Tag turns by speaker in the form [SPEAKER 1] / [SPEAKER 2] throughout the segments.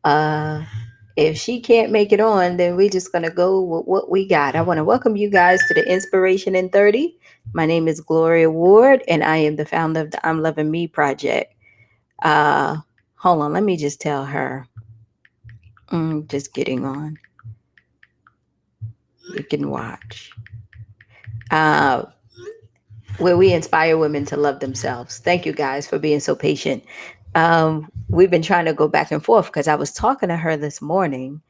[SPEAKER 1] Uh, if she can't make it on, then we're just going to go with what we got. I want to welcome you guys to the Inspiration in 30. My name is Gloria Ward, and I am the founder of the I'm Loving Me Project. Uh, Hold on, let me just tell her. Just getting on. You can watch. Uh, where we inspire women to love themselves. Thank you guys for being so patient. We've been trying to go back and forth because I was talking to her this morning,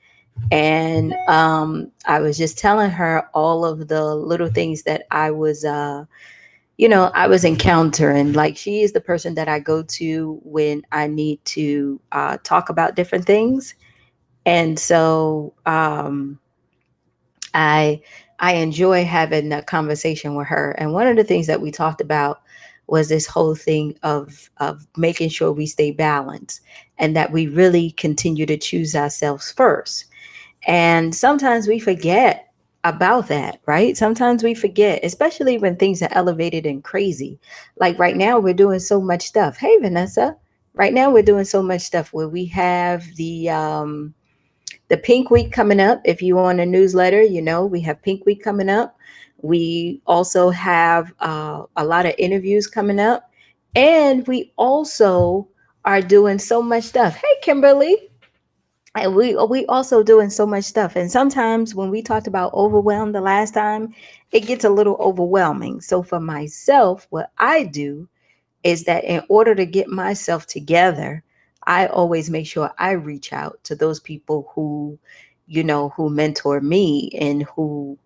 [SPEAKER 1] and I was just telling her all of the little things that I was encountering. Like, she is the person that I go to when I need to talk about different things. And so I I enjoy having a conversation with her. And one of the things that we talked about was this whole thing of making sure we stay balanced and that we really continue to choose ourselves first. And sometimes we forget about that, right? Sometimes we forget, especially when things are elevated and crazy. Like right now, we're doing so much stuff. Hey, Vanessa. Right now, we're doing so much stuff where we have the Pink Week coming up. If you want a newsletter, we have Pink Week coming up. We also have a lot of interviews coming up. And we also are doing so much stuff. Hey, Kimberly. And we also doing so much stuff. And sometimes when we talked about overwhelm the last time, it gets a little overwhelming. So for myself, what I do is that in order to get myself together, I always make sure I reach out to those people who mentor me and who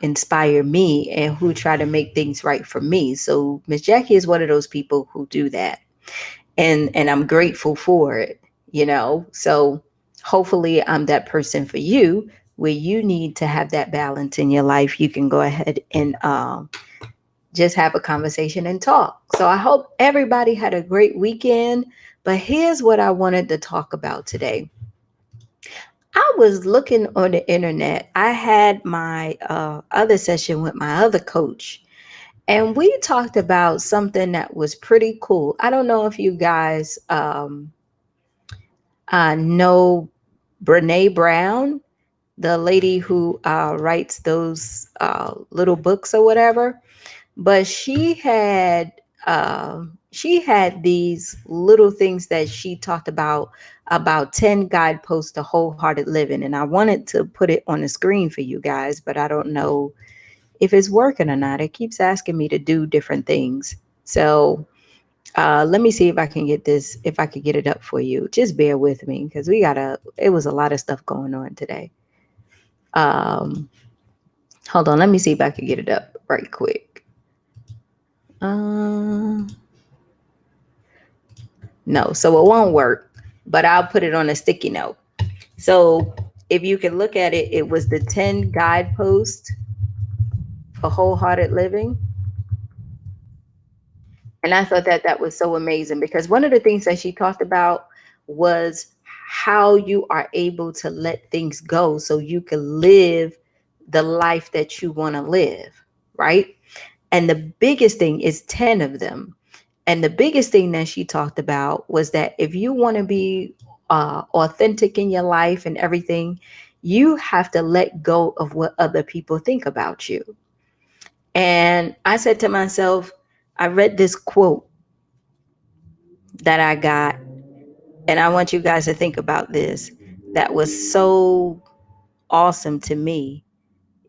[SPEAKER 1] inspire me and who try to make things right for me. So Miss Jackie is one of those people who do that. And I'm grateful for it. So hopefully I'm that person for you where you need to have that balance in your life. You can go ahead and just have a conversation and talk. So I hope everybody had a great weekend. But here's what I wanted to talk about today. I was looking on the internet. I had my other session with my other coach, and we talked about something that was pretty cool. I don't know if you guys know Brene Brown, the lady who writes those little books or whatever. But she had these little things that she talked about 10 guideposts to wholehearted living, and I wanted to put it on the screen for you guys, but I don't know if it's working or not. It keeps asking me to do different things. So let me see if I can get this, if I could get it up for you. Just bear with me because it was a lot of stuff going on today. um Hold on, let me see if I can get it up right quick. um No, so it won't work, but I'll put it on a sticky note. So if you can look at it, it was the 10 guideposts for wholehearted living. And I thought that that was so amazing because one of the things that she talked about was how you are able to let things go so you can live the life that you want to live, right? And the biggest thing is 10 of them. And the biggest thing that she talked about was that if you want to be authentic in your life and everything, you have to let go of what other people think about you. And I said to myself, I read this quote that I got, and I want you guys to think about this. That was so awesome to me.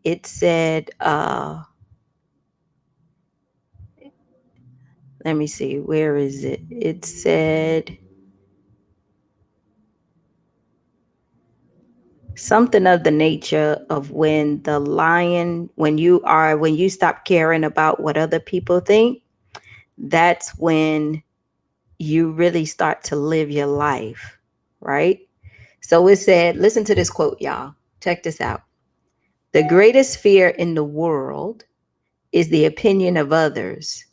[SPEAKER 1] It said, let me see, where is it? It said, something of the nature of when you stop caring about what other people think, that's when you really start to live your life, right? So it said, listen to this quote, y'all. Check this out. The greatest fear in the world is the opinion of others.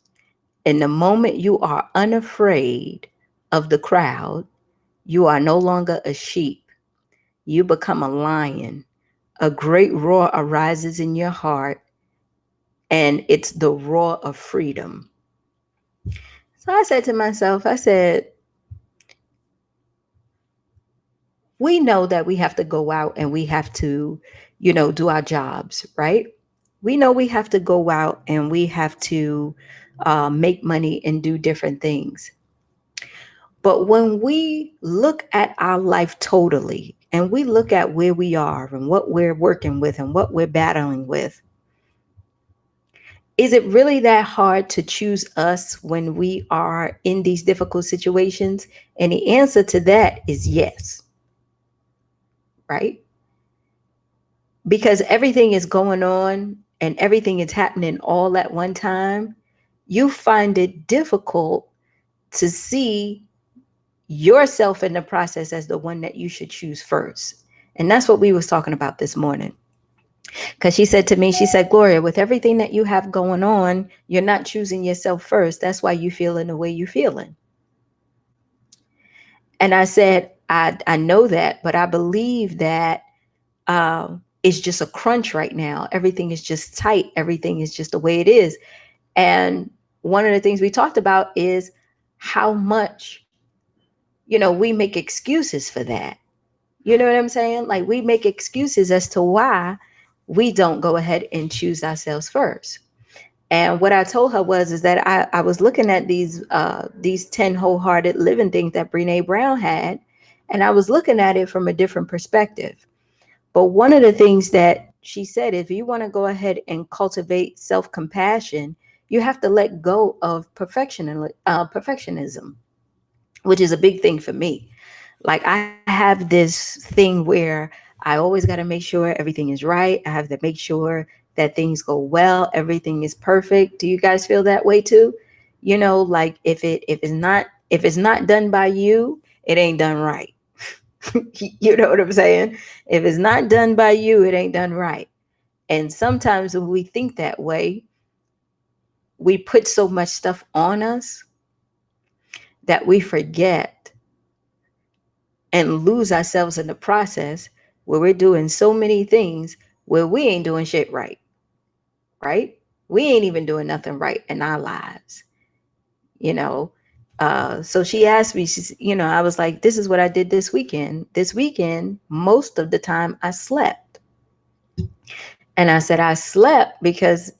[SPEAKER 1] And the moment you are unafraid of the crowd, you are no longer a sheep. You become a lion. A great roar arises in your heart, and it's the roar of freedom. So I said to myself, I said, we know that we have to go out and we have to, do our jobs, right? We know we have to go out and we have to make money and do different things. But when we look at our life totally and we look at where we are and what we're working with and what we're battling with, is it really that hard to choose us when we are in these difficult situations? And the answer to that is yes, right? Because everything is going on and everything is happening all at one time. You find it difficult to see yourself in the process as the one that you should choose first. And that's what we was talking about this morning. Because she said to me, she said, Gloria, with everything that you have going on, you're not choosing yourself first. That's why you feeling the way you're feeling. And I said, I know that, but I believe that it's just a crunch right now. Everything is just tight. Everything is just the way it is. And one of the things we talked about is how much, we make excuses for that. You know what I'm saying? Like we make excuses as to why we don't go ahead and choose ourselves first. And what I told her was is that I was looking at these 10 wholehearted living things that Brene Brown had, and I was looking at it from a different perspective. But one of the things that she said, if you want to go ahead and cultivate self-compassion, you have to let go of perfectionism, which is a big thing for me. Like I have this thing where I always got to make sure everything is right. I have to make sure that things go well, everything is perfect. Do you guys feel that way too? Like if it's not done by you, it ain't done right. You know what I'm saying? If it's not done by you, it ain't done right. And sometimes when we think that way, we put so much stuff on us that we forget and lose ourselves in the process where we're doing so many things where we ain't doing shit right, right? We ain't even doing nothing right in our lives, you know. So she asked me, I was like, this is what I did this weekend. This weekend, most of the time I slept. And I said, I slept because,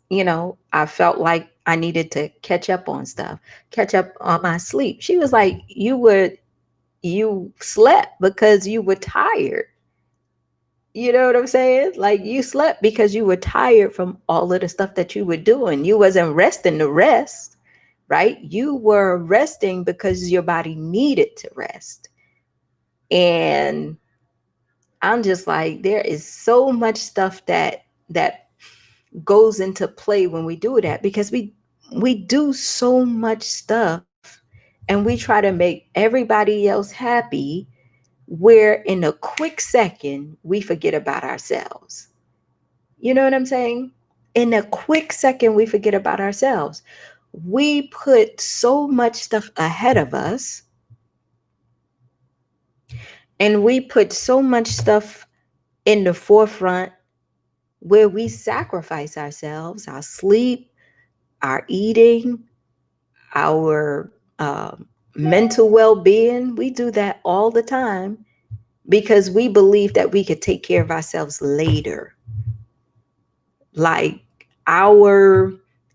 [SPEAKER 1] I felt like I needed to catch up on stuff, catch up on my sleep. She was like, you slept because you were tired. You know what I'm saying? Like you slept because you were tired from all of the stuff that you were doing. You wasn't resting to rest, right? You were resting because your body needed to rest. And I'm just like, there is so much stuff that goes into play when we do that, because we do so much stuff and we try to make everybody else happy, where in a quick second we forget about ourselves. You know what I'm saying? In a quick second we forget about ourselves. We put so much stuff ahead of us, and we put so much stuff in the forefront where we sacrifice ourselves, our sleep, our eating, our mental well-being. We do that all the time because we believe that we could take care of ourselves later. Like our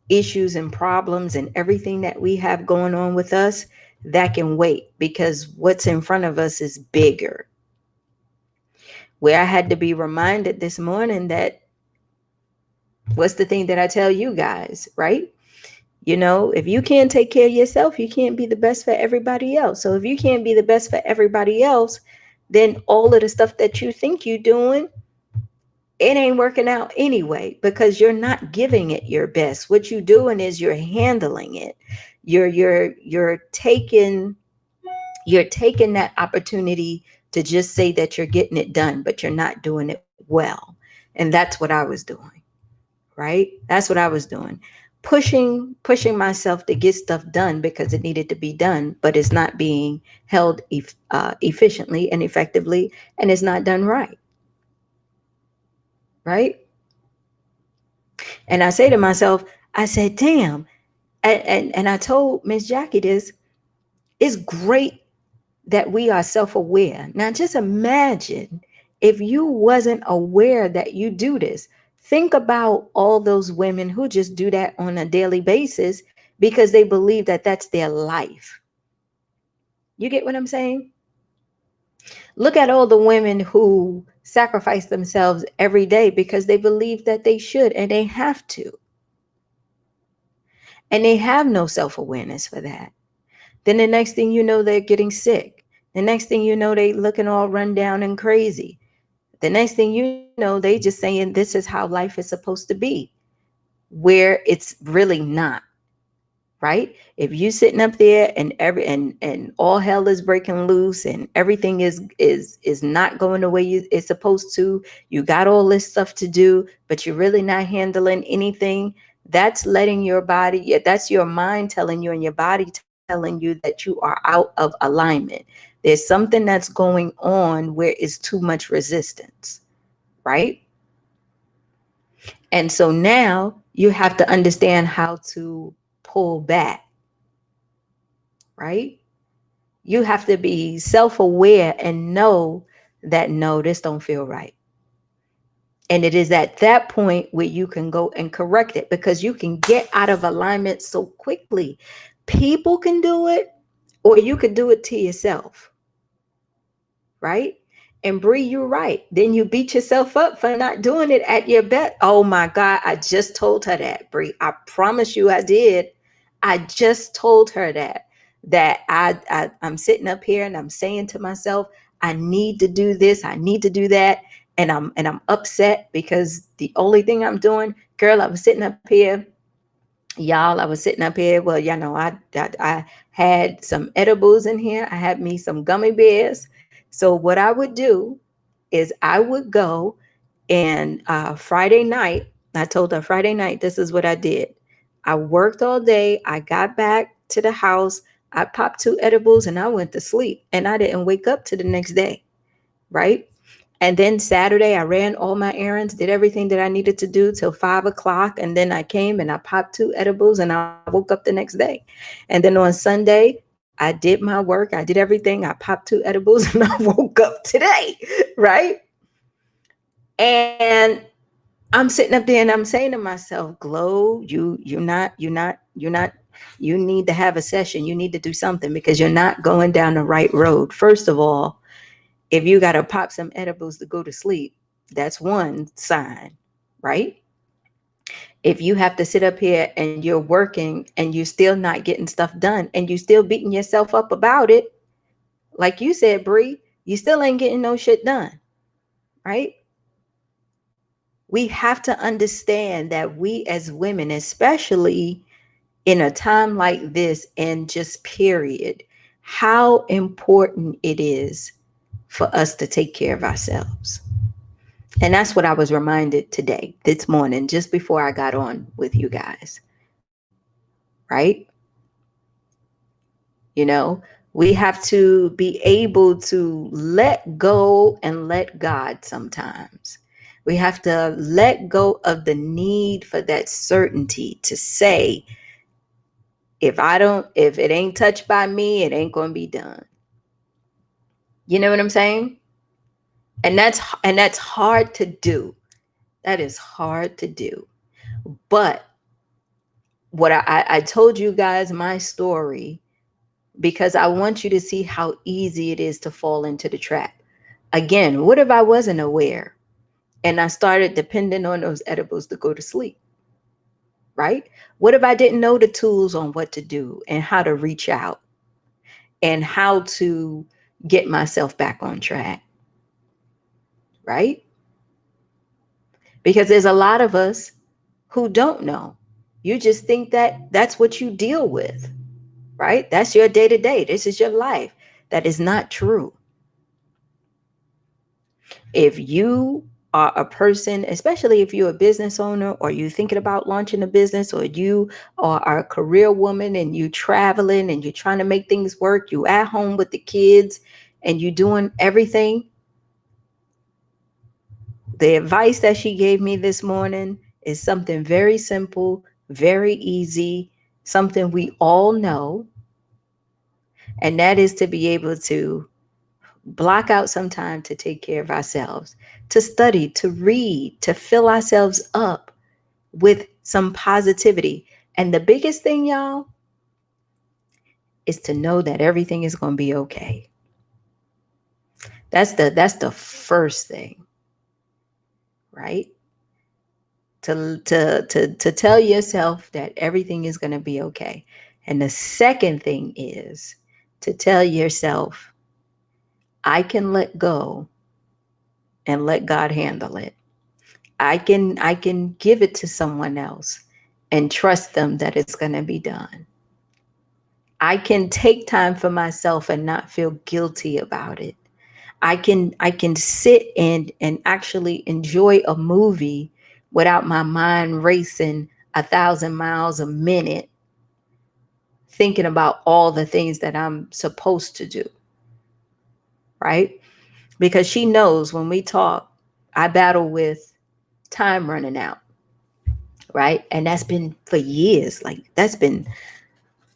[SPEAKER 1] issues and problems and everything that we have going on with us, that can wait, because what's in front of us is bigger. Where I had to be reminded this morning that, what's the thing that I tell you guys, right? If you can't take care of yourself, you can't be the best for everybody else. So if you can't be the best for everybody else, then all of the stuff that you think you're doing, it ain't working out anyway, because you're not giving it your best. What you're doing is you're handling it. You're taking that opportunity to just say that you're getting it done, but you're not doing it well. And that's what I was doing, right? That's what I was doing. Pushing myself to get stuff done because it needed to be done, but it's not being held efficiently and effectively, and it's not done right. Right? And I say to myself, I said, damn. And I told Miss Jackie this, it's great that we are self-aware. Now just imagine if you wasn't aware that you do this. Think about all those women who just do that on a daily basis because they believe that that's their life. You get what I'm saying? Look at all the women who sacrifice themselves every day because they believe that they should and they have to. And they have no self-awareness for that. Then the next thing you know, they're getting sick. The next thing you know, they looking all run down and crazy. The next thing you know, they just saying this is how life is supposed to be, where it's really not, right? If you sitting up there and and all hell is breaking loose and everything is not going the way it's supposed to, you got all this stuff to do, but you're really not handling anything. That's letting your body, yeah, that's your mind telling you and your body telling you that you are out of alignment. There's something that's going on where it's too much resistance, right? And so now you have to understand how to pull back, right? You have to be self-aware and know that no, this don't feel right. And it is at that point where you can go and correct it because you can get out of alignment so quickly. People can do it, or you could do it to yourself, right? And Bree, you're right. Then you beat yourself up for not doing it at your best. Oh my God, I just told her that, Bree. I promise you I did. I just told her that I'm sitting up here and I'm saying to myself, I need to do this, I need to do that. And I'm upset because the only thing I'm doing, girl, I was sitting up here, y'all, I was sitting up here. Well, you know, I had some edibles in here. I had me some gummy bears. So what I would do is I would go and Friday night, I told her Friday night, this is what I did. I worked all day. I got back to the house. I popped two edibles and I went to sleep. And I didn't wake up to the next day, right? And then Saturday, I ran all my errands, did everything that I needed to do till 5 o'clock. And then I came and I popped two edibles and I woke up the next day. And then on Sunday, I did my work. I did everything. I popped two edibles and I woke up today, right? And I'm sitting up there and I'm saying to myself, Glow, you're not, you need to have a session. You need to do something because you're not going down the right road. First of all, if you got to pop some edibles to go to sleep, that's one sign, right? If you have to sit up here and you're working and you're still not getting stuff done and you still beating yourself up about it, like you said, Bree, you still ain't getting no shit done, right? We have to understand that we as women, especially in a time like this and just period, how important it is for us to take care of ourselves. And that's what I was reminded today, this morning, just before I got on with you guys, right? You know, we have to be able to let go and let God sometimes. We have to let go of the need for that certainty to say, if it ain't touched by me, it ain't going to be done. You know what I'm saying? And that's hard to do. That is hard to do. But what I told you guys my story because I want you to see how easy it is to fall into the trap. Again, what if I wasn't aware and I started depending on those edibles to go to sleep? Right? What if I didn't know the tools on what to do and how to reach out and how to get myself back on track? Right? Because there's a lot of us who don't know. You just think that that's what you deal with, right? That's your day to day. This is your life. That is not true. If you are a person, especially if you're a business owner or you're thinking about launching a business or you are a career woman and you traveling and you're trying to make things work, you at home with the kids and you doing everything, the advice that she gave me this morning is something very simple, very easy, something we all know. And that is to be able to block out some time to take care of ourselves, to study, to read, to fill ourselves up with some positivity. And the biggest thing, y'all, is to know that everything is going to be okay. That's the first thing, right? To tell yourself that everything is going to be okay. And the second thing is to tell yourself, I can let go and let God handle it. I can give it to someone else and trust them that it's going to be done. I can take time for myself and not feel guilty about it. I can sit and actually enjoy a movie without my mind racing 1,000 miles a minute, thinking about all the things that I'm supposed to do, right? Because she knows when we talk, I battle with time running out, right? And that's been for years. Like that's been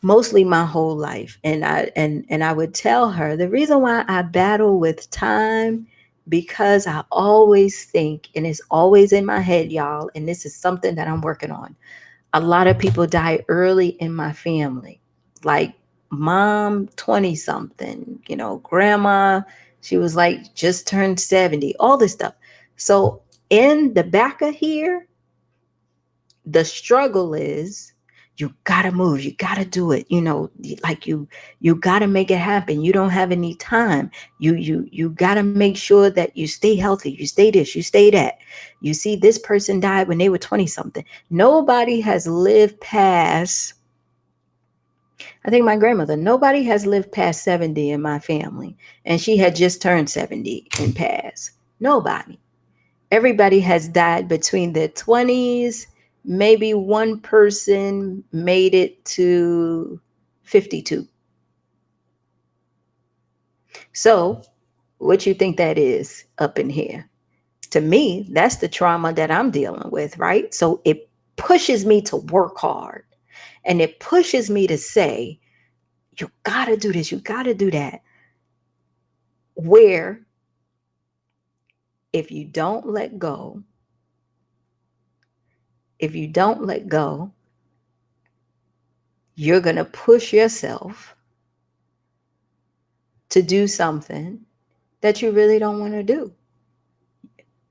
[SPEAKER 1] mostly my whole life. And I would tell her the reason why I battle with time, because I always think, and it's always in my head, y'all, and this is something that I'm working on. A lot of people die early in my family. Like mom 20 something, grandma, she was like just turned 70, all this stuff. So in the back of here, the struggle is you gotta move, you gotta do it, like you gotta make it happen. You don't have any time. You gotta make sure that you stay healthy, you stay this, you stay that. You see, this person died when they were 20 something. Nobody has lived past, I think my grandmother, nobody has lived past 70 in my family, and she had just turned 70 and passed. Nobody. Everybody has died between their 20s. Maybe one person made it to 52. So, what you think that is up in here? To me, that's the trauma that I'm dealing with, right? So it pushes me to work hard, and it pushes me to say, you got to do this, you got to do that. Where if you don't let go, if you don't let go, you're going to push yourself to do something that you really don't want to do.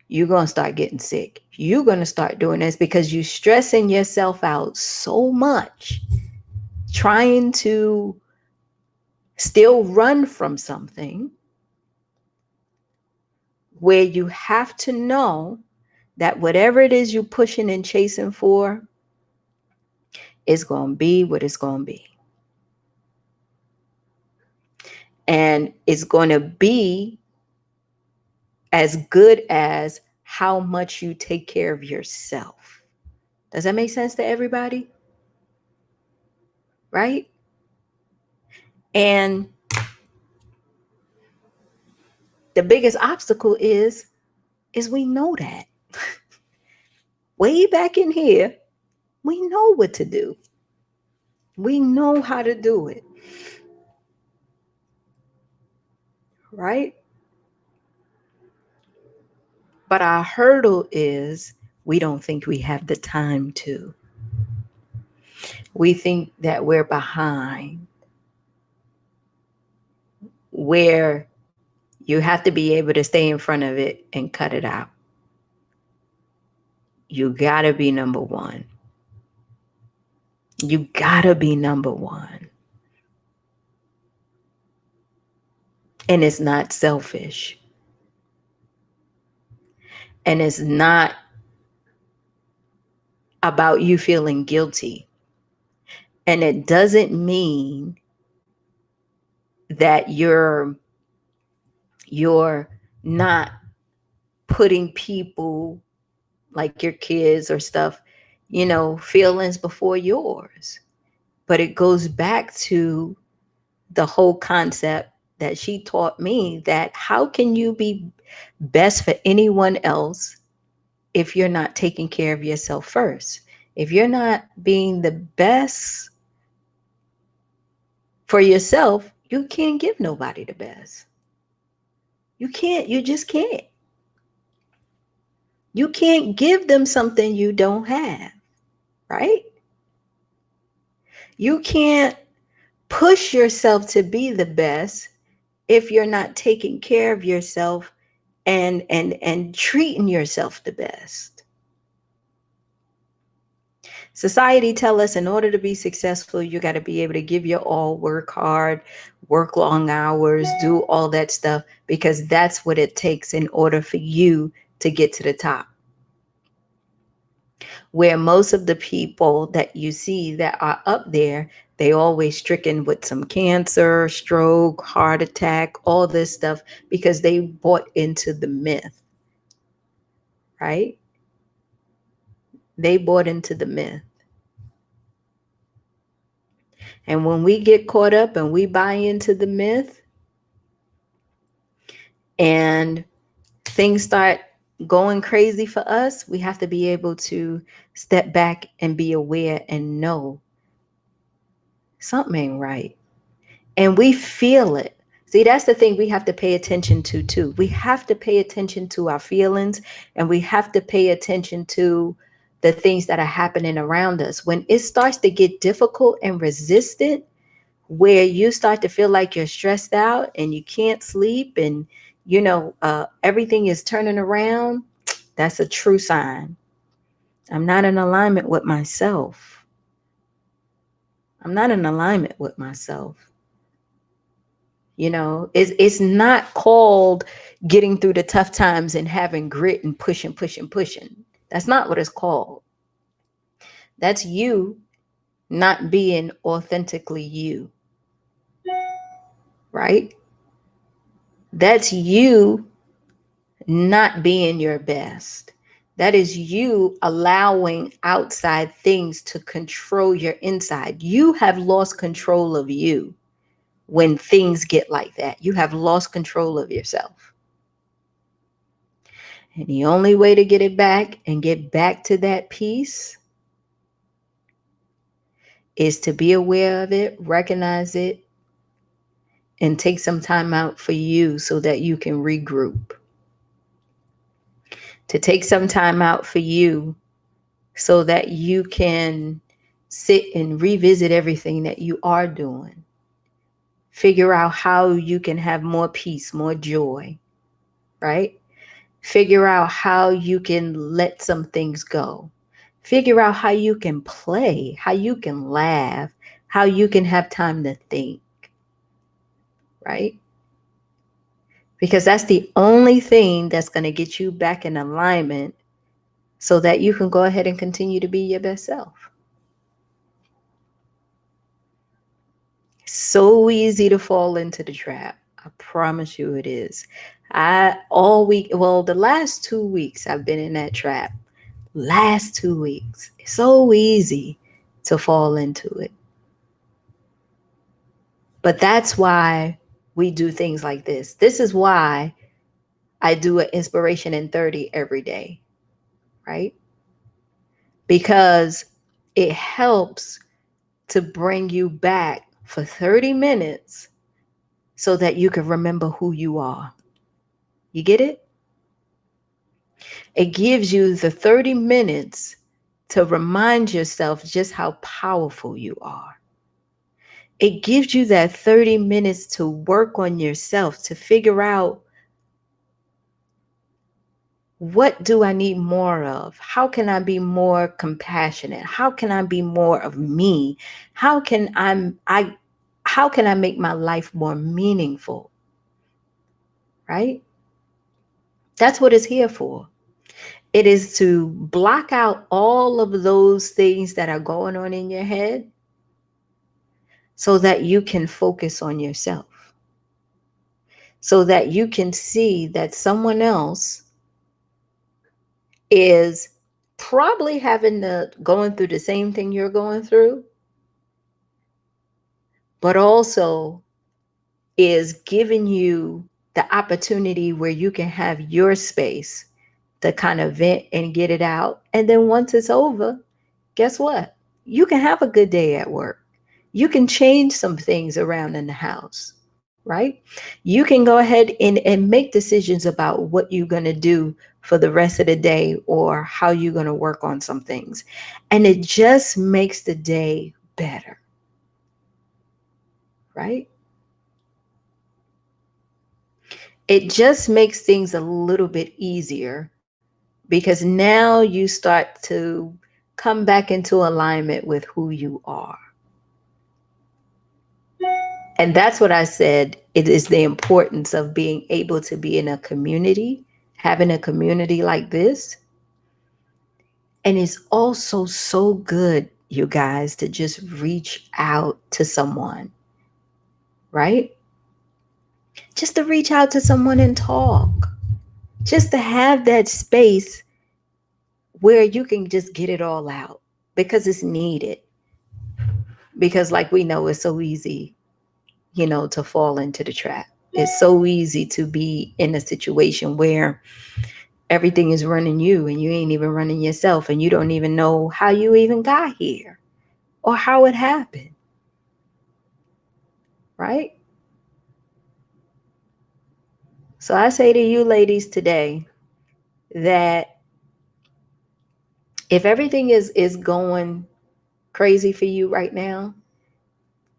[SPEAKER 1] You're going to start getting sick. You're going to start doing this because you're stressing yourself out so much, trying to still run from something where you have to know that whatever it is you're pushing and chasing for is going to be what it's going to be. And it's going to be as good as how much you take care of yourself. Does that make sense to everybody? Right? And the biggest obstacle is we know that. Way back in here, we know what to do. We know how to do it. Right? But our hurdle is we don't think we have the time to. We think that we're behind, where you have to be able to stay in front of it and cut it out. You gotta be number one. You gotta be number one. And it's not selfish. And it's not about you feeling guilty. And it doesn't mean that you're not putting people like your kids or stuff, feelings before yours. But it goes back to the whole concept that she taught me, that how can you be best for anyone else if you're not taking care of yourself first? If you're not being the best for yourself, You can't give nobody the best. You can't. You just can't. You can't give them something you don't have, right? You can't push yourself to be the best if you're not taking care of yourself and treating yourself the best. Society tell us in order to be successful, you got to be able to give your all, work hard, work long hours, do all that stuff, because that's what it takes in order for you to get to the top. Where most of the people that you see that are up there, they always stricken with some cancer, stroke, heart attack, all this stuff, because they bought into the myth, right? They bought into the myth. And when we get caught up and we buy into the myth and things start going crazy for us, we have to be able to step back and be aware and know something ain't right. And we feel it. See, that's the thing we have to pay attention to too. We have to pay attention to our feelings, and we have to pay attention to the things that are happening around us. When it starts to get difficult and resistant, where you start to feel like you're stressed out and you can't sleep and everything is turning around, that's a true sign. I'm not in alignment with myself. I'm not in alignment with myself. It's not called getting through the tough times and having grit and pushing. That's not what it's called. That's you not being authentically you, right? That's you not being your best. That is you allowing outside things to control your inside. You have lost control of you when things get like that. You have lost control of yourself. And the only way to get it back and get back to that peace is to be aware of it, recognize it, and take some time out for you so that you can regroup. To take some time out for you so that you can sit and revisit everything that you are doing. Figure out how you can have more peace, more joy, right? Figure out how you can let some things go. Figure out how you can play, how you can laugh, how you can have time to think, right? Because that's the only thing that's going to get you back in alignment so that you can go ahead and continue to be your best self. So easy to fall into the trap. I promise you it is. The last 2 weeks I've been in that trap. Last 2 weeks. It's so easy to fall into it. But that's why we do things like this. This is why I do an inspiration in 30 every day, right? Because it helps to bring you back for 30 minutes so that you can remember who you are. You get it? It gives you the 30 minutes to remind yourself just how powerful you are. It gives you that 30 minutes to work on yourself, to figure out, what do I need more of? How can I be more compassionate? How can I be more of me? How can I make my life more meaningful? Right? That's what it's here for. It is to block out all of those things that are going on in your head so that you can focus on yourself. So that you can see that someone else is probably going through the same thing you're going through, but also is giving you the opportunity where you can have your space to kind of vent and get it out. And then once it's over, guess what? You can have a good day at work. You can change some things around in the house. right? You can go ahead and make decisions about what you're going to do for the rest of the day or how you're going to work on some things. And it just makes the day better, right? It just makes things a little bit easier because now you start to come back into alignment with who you are. And that's what I said. It is the importance of being able to be in a community, having a community like this. And it's also so good, you guys, to just reach out to someone, right? Just to reach out to someone and talk, just to have that space where you can just get it all out because it's needed. Because, like we know, it's so easy, to fall into the trap. It's so easy to be in a situation where everything is running you and you ain't even running yourself and you don't even know how you even got here or how it happened, right? So I say to you ladies today that if everything is going crazy for you right now,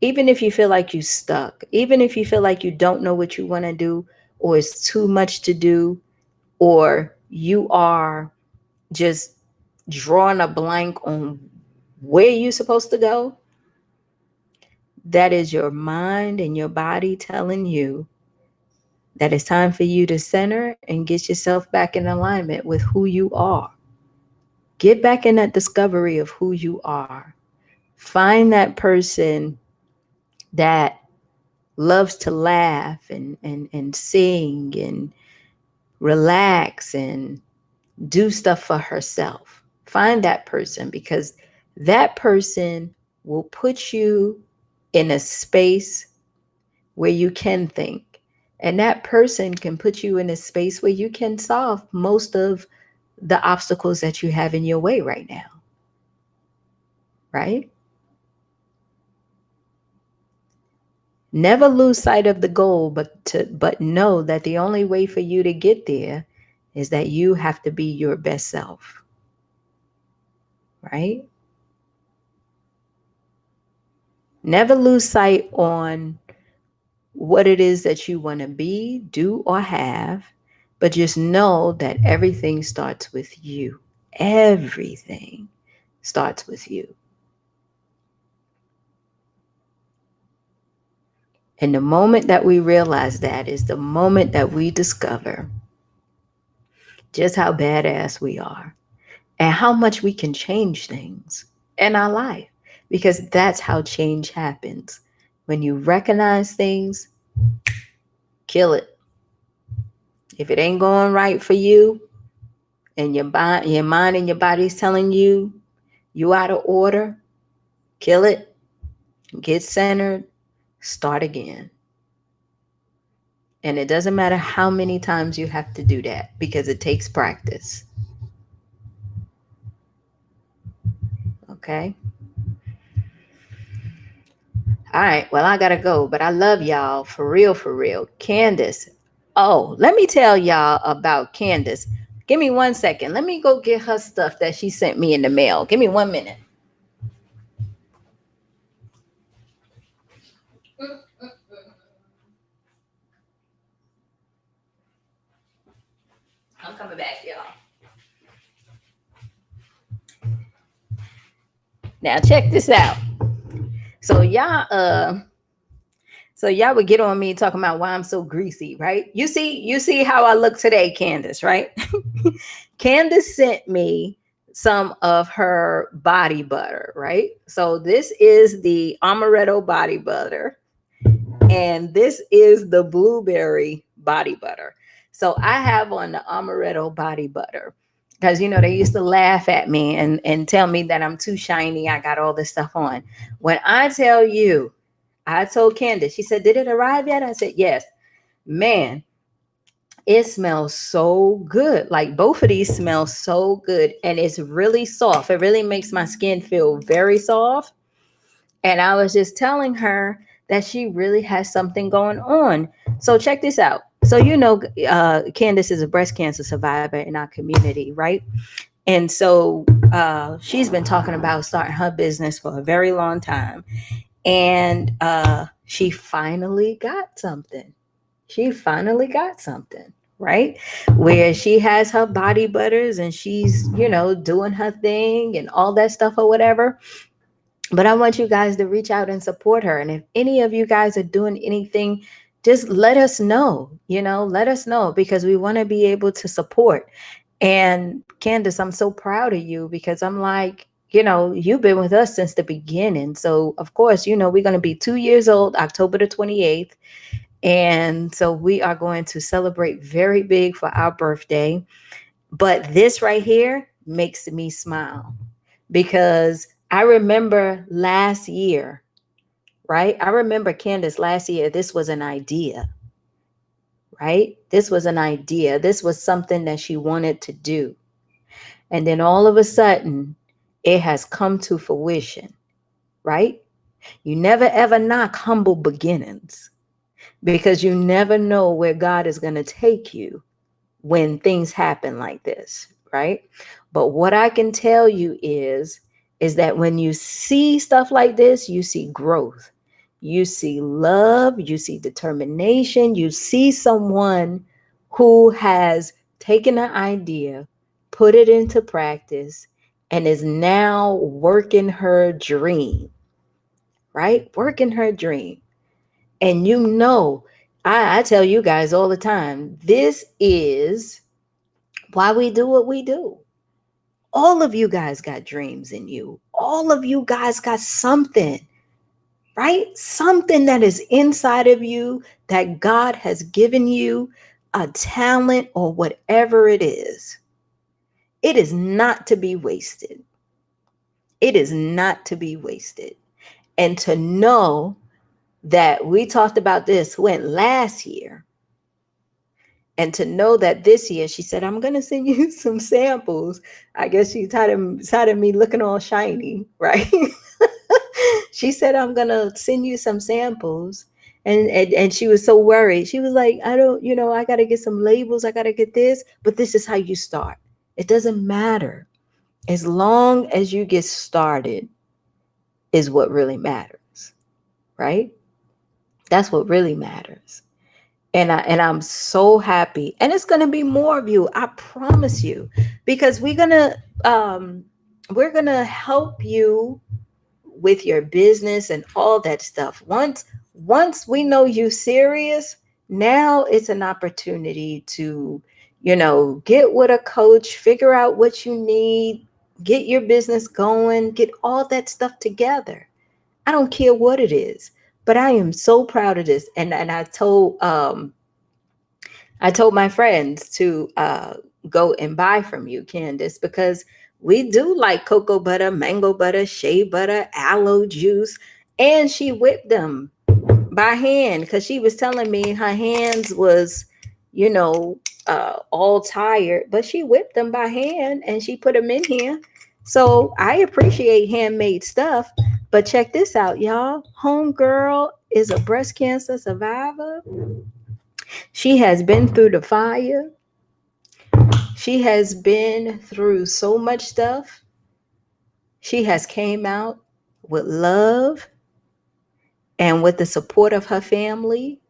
[SPEAKER 1] even if you feel like you're stuck, even if you feel like you don't know what you want to do or it's too much to do or you are just drawing a blank on where you're supposed to go, that is your mind and your body telling you that it's time for you to center and get yourself back in alignment with who you are. Get back in that discovery of who you are. Find that person that loves to laugh and sing and relax and do stuff for herself. Find that person because that person will put you in a space where you can think. And that person can put you in a space where you can solve most of the obstacles that you have in your way right now. Right? Never lose sight of the goal, but know that the only way for you to get there is that you have to be your best self. Right? Never lose sight on what it is that you want to be, do, or have, but just know that everything starts with you. Everything starts with you. And the moment that we realize that is the moment that we discover just how badass we are and how much we can change things in our life. Because that's how change happens. When you recognize things, kill it. If it ain't going right for you and your mind and your body is telling you you out of order, kill it, get centered, start again. And it doesn't matter how many times you have to do that because it takes practice. Okay? All right. Well, I got to go, but I love y'all for real, for real. Candace. Oh, let me tell y'all about Candace. Give me 1 second. Let me go get her stuff that she sent me in the mail. Give me 1 minute. I'm coming back, y'all. Now check this out. So y'all would get on me talking about why I'm so greasy, right? You see how I look today, Candace, right? Candace sent me some of her body butter, right? So this is the amaretto body butter, and this is the blueberry body butter. So I have on the amaretto body butter because they used to laugh at me and tell me that I'm too shiny. I got all this stuff on. When I tell you, I told Candace, she said, "Did it arrive yet?" I said, "Yes." Man, it smells so good. Like both of these smell so good and it's really soft. It really makes my skin feel very soft. And I was just telling her that she really has something going on. So check this out. So Candace is a breast cancer survivor in our community, right? And so she's been talking about starting her business for a very long time. And she finally got something. She finally got something, right? Where she has her body butters and she's, doing her thing and all that stuff or whatever. But I want you guys to reach out and support her. And if any of you guys are doing anything, just let us know, let us know, because we want to be able to support. And Candace, I'm so proud of you, because I'm like, you've been with us since the beginning. So of course, we're going to be 2 years old, October the 28th. And so we are going to celebrate very big for our birthday. But this right here makes me smile, because I remember last year, right? I remember Candace last year, this was an idea, right? This was an idea. This was something that she wanted to do. And then all of a sudden, it has come to fruition, right? You never ever knock humble beginnings, because you never know where God is going to take you when things happen like this, right? But what I can tell you is that when you see stuff like this, you see growth, you see love, you see determination, you see someone who has taken an idea, put it into practice, and is now working her dream, right? Working her dream. And I tell you guys all the time, this is why we do what we do. All of you guys got dreams in you. All of you guys got something, right? Something that is inside of you that God has given you, a talent or whatever it is. It is not to be wasted. It is not to be wasted. And to know that we talked about this went last year, and to know that this year, she said, I'm going to send you some samples. I guess she's tired of me looking all shiny, right? She said, I'm going to send you some samples. And she was so worried. She was like, I don't, I got to get some labels. I got to get this. But this is how you start. It doesn't matter. As long as you get started is what really matters, right? That's what really matters. And I'm so happy, and it's going to be more of you, I promise you, because we're going to help you with your business and all that stuff. Once we know you serious, now it's an opportunity to get with a coach, figure out what you need, get your business going, get all that stuff together. I don't care what it is, but I am so proud of this. And I told my friends to go and buy from you, Candace, because we do like cocoa butter, mango butter, shea butter, aloe juice. And she whipped them by hand, because she was telling me her hands was, you know, all tired, but she whipped them by hand and she put them in here. So I appreciate handmade stuff. But check this out, y'all. Homegirl is a breast cancer survivor. She has been through the fire. She has been through so much stuff. She has came out with love and with the support of her family.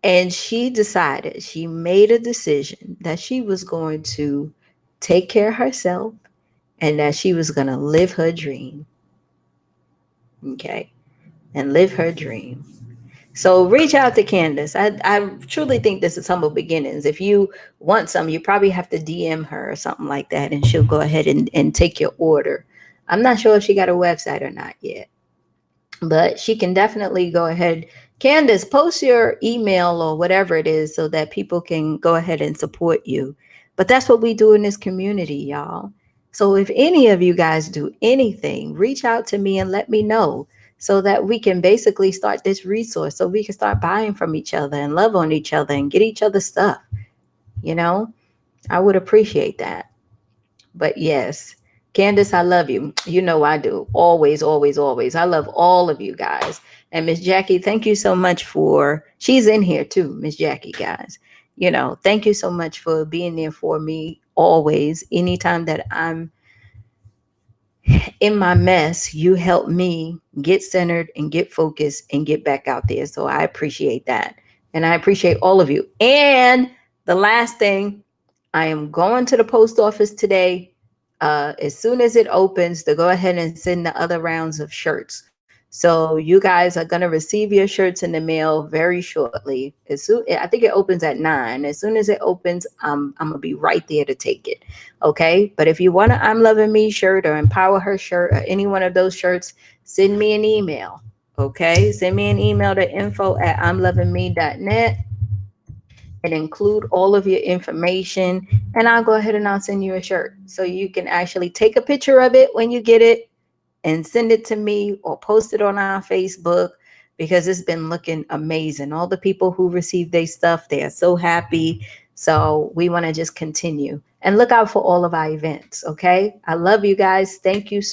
[SPEAKER 1] And she made a decision that she was going to take care of herself and that she was going to live her dream. Okay. And live her dream. So reach out to Candace. I truly think this is humble beginnings. If you want some, you probably have to DM her or something like that, and she'll go ahead and take your order. I'm not sure if she got a website or not yet, but she can definitely go ahead. Candace, post your email or whatever it is so that people can go ahead and support you. But that's what we do in this community, y'all. So if any of you guys do anything, reach out to me and let me know, so that we can basically start this resource, so we can start buying from each other and love on each other and get each other stuff. I would appreciate that. But yes, Candace, I love you. You know I do. Always, always, always. I love all of you guys. And Miss Jackie, thank you so much for, she's in here too, Miss Jackie, guys. You know, thank you so much for being there for me always. Anytime that I'm in my mess, you help me get centered and get focused and get back out there. So I appreciate that. And I appreciate all of you. And the last thing, I am going to the post office today. As soon as it opens, to go ahead and send the other rounds of shirts. So you guys are going to receive your shirts in the mail very shortly. As soon, I think it opens at 9. As soon as it opens, I'm gonna be right there to take it. Okay. But if you want an I'm Loving Me shirt or Empower Her shirt or any one of those shirts, send me an email. Okay. Send me an email to info@imlovingme.net and include all of your information. And I'll go ahead and I'll send you a shirt. So you can actually take a picture of it when you get it and send it to me or post it on our Facebook because it's been looking amazing. All the people who received their stuff, they are so happy. So we want to just continue and look out for all of our events. Okay. I love you guys. Thank you so